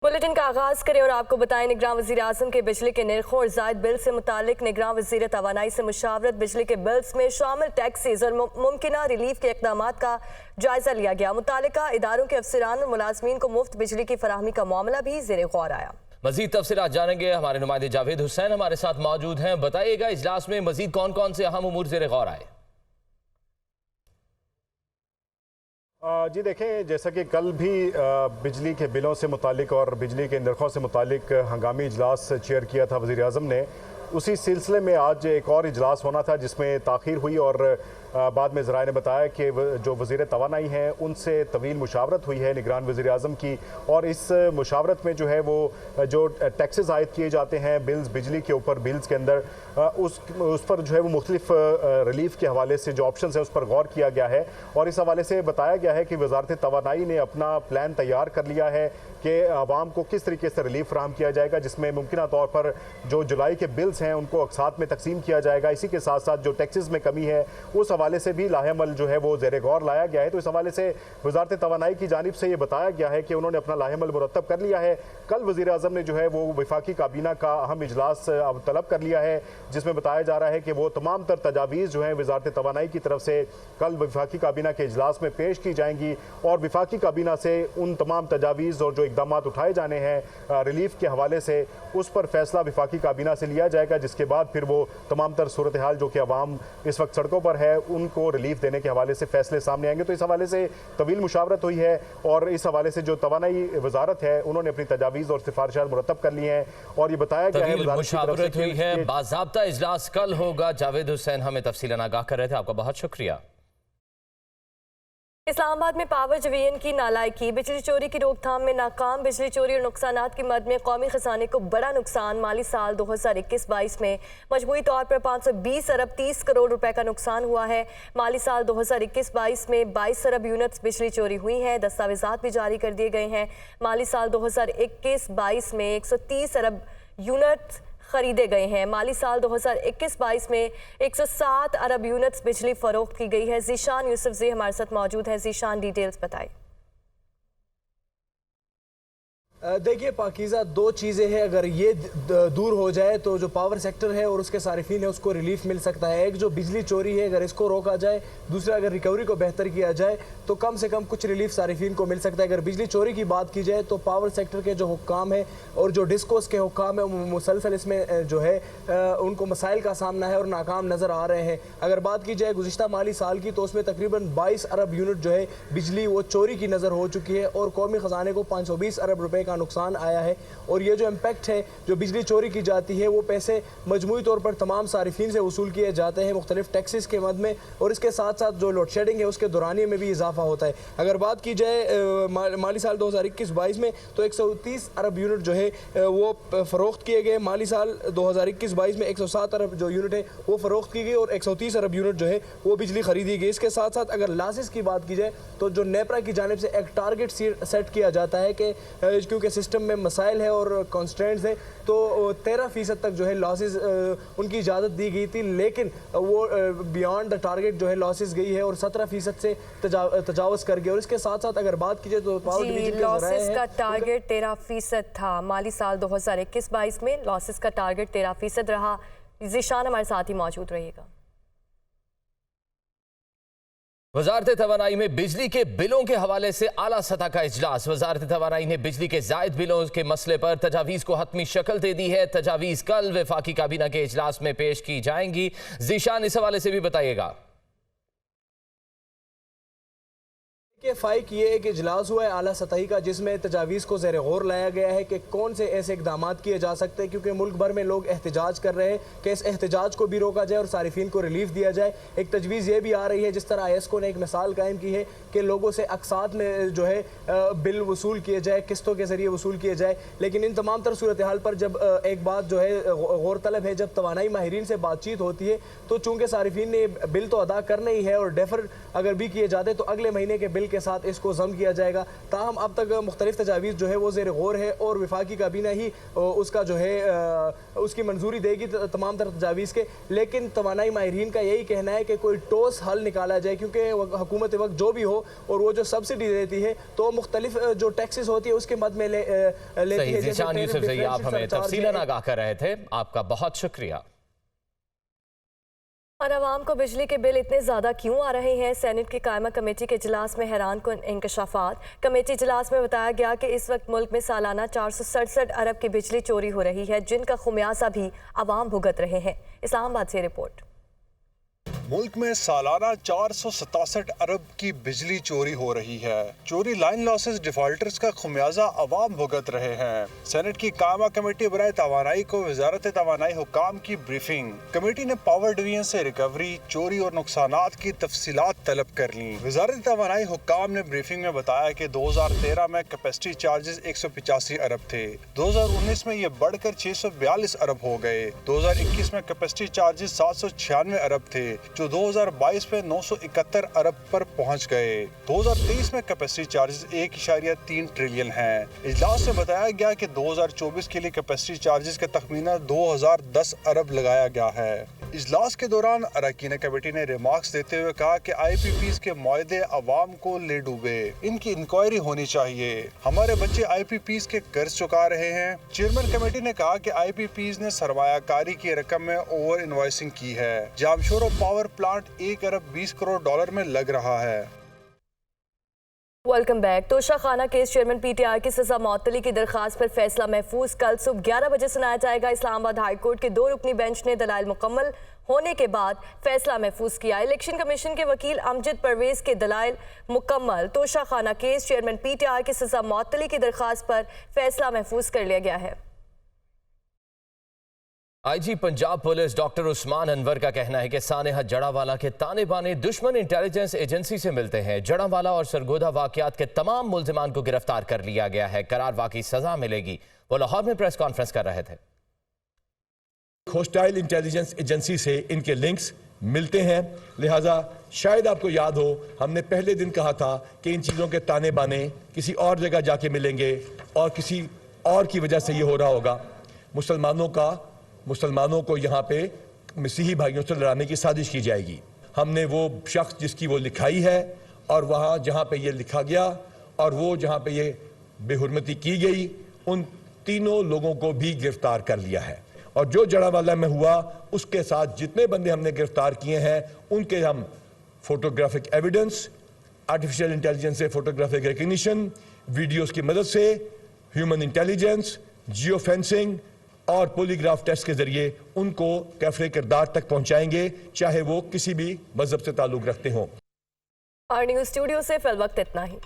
Bulletin का आगाज करें और आपको बताएं निगरान वजीर आजम के बिजली के निर्खों और जायद बिल से मुतालिक निगरान वजीर तवानाई से मुशावरत बिजली के बिल्स में शामिल टैक्सेस और मुमकिना रिलीफ के इक़दामात का जायजा लिया गया। मुतालिका इदारों के अफसरान और मुलाजमीन को मुफ्त बिजली की फराहमी का मामला भी ज़ेरे गौर आया। मजीद तफसीलात जानेंगे, हमारे नुमाइंदे जावेद हुसैन हमारे साथ मौजूद हैं। बताइएगा इजलास में मजीद कौन कौन से अहम उमूर ज़ेरे गौर आए? जी देखें, जैसा कि कल भी बिजली के बिलों से मुतालिक और बिजली के नरखों से मुतालिक हंगामी इजलास चेयर किया था वज़ीर आज़म ने, उसी सिलसिले में आज एक और इजलास होना था जिसमें ताख़ीर हुई और बाद में ज़राए ने बताया कि जो वज़ीर तवानाई हैं उनसे तवील मुशावरत हुई है निगरान वज़ीर आज़म की, और इस मुशावरत में जो है वो जो टैक्सेस आयद किए जाते हैं बिल्स बिजली के ऊपर बिल्स के अंदर उस पर जो है वो मुख्तलिफ रिलीफ के हवाले से जो ऑप्शन है उस पर गौर किया गया है। और इस हवाले से बताया गया है कि वज़ारत तवानाई ने अपना प्लान तैयार कर लिया है कि आवाम को किस तरीके से रिलीफ फराहम किया जाएगा, जिसमें मुमकिन तौर पर जो जुलाई के बिल्स हैं उनको अक़सात में तकसीम किया जाएगा। इसी के साथ साथ जो टैक्सेस में कमी है उस हवाले से भी लाहेमल जो है वो ज़ेरे गौर लाया गया है। तो इस हवाले से वज़ारत तवानाई की जानिब से ये बताया गया है कि उन्होंने अपना लाहेमल मुरतब कर लिया है। कल वज़ीर आज़म ने जो है वो वफाकी काबीना का अहम इजलास अब तलब कर लिया है, जिसमें बताया जा रहा है कि वो तमाम तर तजावीज़ जो हैं वज़ारत तवानाई की तरफ से कल वफाकी काबीना के इजलास में पेश की जाएंगी और वफाकी काबीना से उन तमाम तजावीज़ और जो इक़दाम उठाए जाने हैं रिलीफ के हवाले से उस पर फैसला वफाकी काबीना से लिया जाएगा, जिसके बाद फिर वो तमाम तर सूरत हाल जो कि अवाम इस वक्त सड़कों पर है उनको रिलीफ देने के हवाले से फैसले सामने आएंगे। तो इस हवाले से तवील मुशावरत हुई है और इस हवाले से जो तवानाई वजारत है उन्होंने अपनी तजावीज़ और सिफारिशात मुरतब कर ली हैं और ये बताया गया है मुशावरत हुई है। बाज़ाब्ता इजलास कल होगा। जावेद हुसैन हमें तफसीलन आगाह कर रहे थे, आपका बहुत शुक्रिया। इस्लामाबाद में पावर डिवीजन की नालायकी, बिजली चोरी की रोकथाम में नाकाम, बिजली चोरी और नुकसानात की मद में कौमी खजाने को बड़ा नुकसान। माली साल 2021-22 में मजमूई तौर पर 520 अरब 30 करोड़ रुपए का नुकसान हुआ है। माली साल 2021-22 में 22 अरब यूनिट्स बिजली चोरी हुई हैं। दस्तावेजात भी जारी कर दिए गए हैं। माली साल 2021-22 में 130 अरब यूनिट्स खरीदे गए हैं। माली साल 2021-22 में 107 अरब यूनिट्स बिजली फरोख्त की गई है। ज़ीशान यूसुफ जी हमारे साथ मौजूद है। ज़ीशान, डिटेल्स बताइए। देखिए पाकीज़ा, दो चीज़ें हैं, अगर ये दूर हो जाए तो जो पावर सेक्टर है और उसके सारिफीन है उसको रिलीफ मिल सकता है। एक जो बिजली चोरी है अगर इसको रोका जाए, दूसरा अगर रिकवरी को बेहतर किया जाए तो कम से कम कुछ रिलीफ सारिफीन को मिल सकता है। अगर बिजली चोरी की बात की जाए तो पावर सेक्टर के जो हुक्काम है और जो डिस्कोस के हुक्काम है वो मुसलसल इसमें जो है उनको मसाइल का सामना है और नाकाम नज़र आ रहे हैं। अगर बात की जाए गुज़िश्ता माली साल की तो उसमें तकरीबन 22 अरब यूनिट जो है बिजली वो चोरी की नज़र हो चुकी है और कौमी ख़जाने को 520 अरब रुपए नुकसान आया है। और ये जो इम्पैक्ट है जो बिजली चोरी की जाती है वो पैसे मजमूई तौर पर तमाम सारिफीन से वसूल किए जाते हैं मुख्तलिफ टैक्सेस के मद में, और इसके साथ साथ जो लोड शेडिंग है उसके दौरानिए में भी इजाफा होता है। अगर बात की जाए माली साल 2021-22 में तो 130 अरब यूनिट जो है वो फ़रोख्त किए गए। माली साल 2021-22 में 107 अरब जो यूनिट है वो फ़रोख्त की गई और 130 अरब यूनिट जो है वो बिजली खरीदी गई। इसके साथ साथ अगर लॉसेस की बात की जाए तो जो नेपरा की जानिब से एक टारगेट सेट किया जाता है कि क्योंकि सिस्टम में मसाइल है और कॉन्स्टेंट्स है तो 13% तक जो है लॉसेस उनकी इजाज़त दी गई थी, लेकिन वो बियॉन्ड द टारगेट जो है लॉसेस गई है और 17% से तजावज़ कर गए। और इसके साथ साथ अगर बात की जाए तो पावर डिवीजन लॉसेस का टारगेट 13% था। माली साल 2021-22 में लॉसेस का टारगेट 13% रहा। ज़ीशान हमारे साथ ही मौजूद रहिएगा। वजारत तवानाई में बिजली के बिलों के हवाले से आला सतह का इजलास। वजारत तवानाई ने बिजली के जायद बिलों के मसले पर तजावीज़ को हतमी शक्ल दे दी है। तजावीज़ कल वफाकी काबीना के इजलास में पेश की जाएंगी। ज़ीशान, इस हवाले से भी बताइएगा। के फाइक ये एक इजलास हुआ है आला सतही का जिसमें तजावीज़ को ज़ेर गौर लाया गया है कि कौन से ऐसे इकदाम किए जा सकते हैं, क्योंकि मुल्क भर में लोग एहतजाज कर रहे हैं कि इस एहतजाज को भी रोका जाए और सारिफीन को रिलीफ दिया जाए। एक तजवीज़ ये भी आ रही है, जिस तरह ISCO ने एक मिसाल कायम की है कि लोगों से अक़सात में जो है बिल वसूल किए जाए, किस्तों के ज़रिए वसूल किए जाए। लेकिन इन तमाम तर सूरत हाल पर जब एक बात जो है गौर तलब है, जब तवानाई माहिरीन से बातचीत होती है तो चूँकि सारिफीन ने बिल तो अदा करना ही है और डेफर अगर भी किए जाते तो अगले महीने के बिल کے ساتھ اس کو ضم کیا جائے گا. تاہم اب تک مختلف تجاویز جو ہے وہ زیر غور ہے اور وفاقی کابینہ ہی اس کا جو ہے اس کی منظوری دے گی تمام تر تجاویز کے. لیکن توانائی ماہرین کا یہی کہنا ہے کہ کوئی ٹھوس حل نکالا جائے, کیونکہ حکومت وقت جو بھی ہو اور وہ جو سبسڈی دیتی ہے تو مختلف جو ٹیکسز ہوتی ہے اس کے مد میں لیتی ہے. ذیشان یوسف زئی آپ ہمیں تفصیلاً آگاہ کر رہے تھے, آپ کا بہت شکریہ. اور عوام کو بجلی کے بل اتنے زیادہ کیوں آ رہے ہیں؟ سینٹ کی قائمہ کمیٹی کے اجلاس میں حیران کن انکشافات. کمیٹی اجلاس میں بتایا گیا کہ اس وقت ملک میں سالانہ 467 ارب کی بجلی چوری ہو رہی ہے, جن کا خمیازہ بھی عوام بھگت رہے ہیں. اسلام آباد سے رپورٹ. ملک میں سالانہ 467 ارب کی بجلی چوری ہو رہی ہے. چوری لائن لاسز ڈیفالٹرز کا خمیازہ عوام بھگت رہے ہیں. سینٹ کی قائمہ کمیٹی برائے توانائی کو وزارت توانائی حکام کی بریفنگ. کمیٹی نے پاور ڈویژن سے ریکوری, چوری اور نقصانات کی تفصیلات طلب کر لیں. وزارت توانائی حکام نے بریفنگ میں بتایا کہ 2013 میں کیپیسٹی چارجز 185 ارب تھے. 2019 میں یہ بڑھ کر 642 ارب ہو گئے. 2021 میں کیپیسٹی چارجز 796 ارب تھے جو 2022 میں 971 ارب پر پہنچ گئے. 2023 میں کیپیسٹی چارجز 1.3 ٹریلین ہیں. اجلاس میں بتایا گیا کہ 2024 کے لیے کیپیسٹی چارجز کا تخمینہ 2010 ارب لگایا گیا ہے. اجلاس کے دوران اراکین کمیٹی نے ریمارکس دیتے ہوئے کہا کہ آئی پی پیز کے معاہدے عوام کو لے ڈوبے, ان کی انکوائری ہونی چاہیے. ہمارے بچے آئی پی پیز کے قرض چکا رہے ہیں. چیئرمین کمیٹی نے کہا کہ آئی پی پیز نے سرمایہ کاری کی رقم میں اوور انوائسنگ کی ہے. جامشورو پاور پلانٹ 1 ارب 20 کروڑ ڈالر میں لگ رہا ہے. Welcome back. Toshakhana case chairman P T I کی سزا معطلی کی درخواست پر فیصلہ محفوظ کل صبح 11 بجے سنایا جائے گا. اسلام آباد ہائی کورٹ کے 2 رکنی بینچ نے دلائل مکمل ہونے کے بعد فیصلہ محفوظ کیا. الیکشن کمیشن کے وکیل امجد پرویز کے دلائل مکمل. توشہ خانہ case chairman P T I کی سزا معطلی کی درخواست پر فیصلہ محفوظ کر لیا گیا ہے. آئی جی پنجاب پولیس ڈاکٹر عثمان انور کا کہنا ہے کہ سانحہ جڑاوالا کے تانے بانے دشمن انٹیلیجنس ایجنسی سے ملتے ہیں. جڑاوالا اور سرگودا واقعات کے تمام ملزمان کو گرفتار کر لیا گیا ہے. قرار واقعی سزا ملے گی. وہ لاہور میں پریس کانفرنس کر رہے تھے. ہوسٹائل انٹیلیجنس ایجنسی سے ان کے لنکس ملتے ہیں, لہٰذا شاید آپ کو یاد ہو ہم نے پہلے دن کہا تھا کہ ان چیزوں کے تانے بانے کسی اور جگہ جا کے ملیں گے اور کسی اور کی وجہ سے یہ ہو رہا ہوگا. مسلمانوں کو یہاں پہ مسیحی بھائیوں سے لڑانے کی سازش کی جائے گی. ہم نے وہ شخص جس کی وہ لکھائی ہے اور وہاں جہاں پہ یہ لکھا گیا اور وہ جہاں پہ یہ بے حرمتی کی گئی, ان تینوں لوگوں کو بھی گرفتار کر لیا ہے. اور جو جڑاوالا میں ہوا اس کے ساتھ جتنے بندے ہم نے گرفتار کیے ہیں ان کے ہم فوٹوگرافک ایویڈنس, آرٹیفیشل انٹیلیجنس سے فوٹوگرافک ریکگنیشن, ویڈیوز کی مدد سے, ہیومن انٹیلیجنس, جیو فینسنگ اور پولیگراف ٹیسٹ کے ذریعے ان کو کیفرے کردار تک پہنچائیں گے, چاہے وہ کسی بھی مذہب سے تعلق رکھتے ہوں. اور نیوز اسٹوڈیو سے فی الوقت اتنا ہی.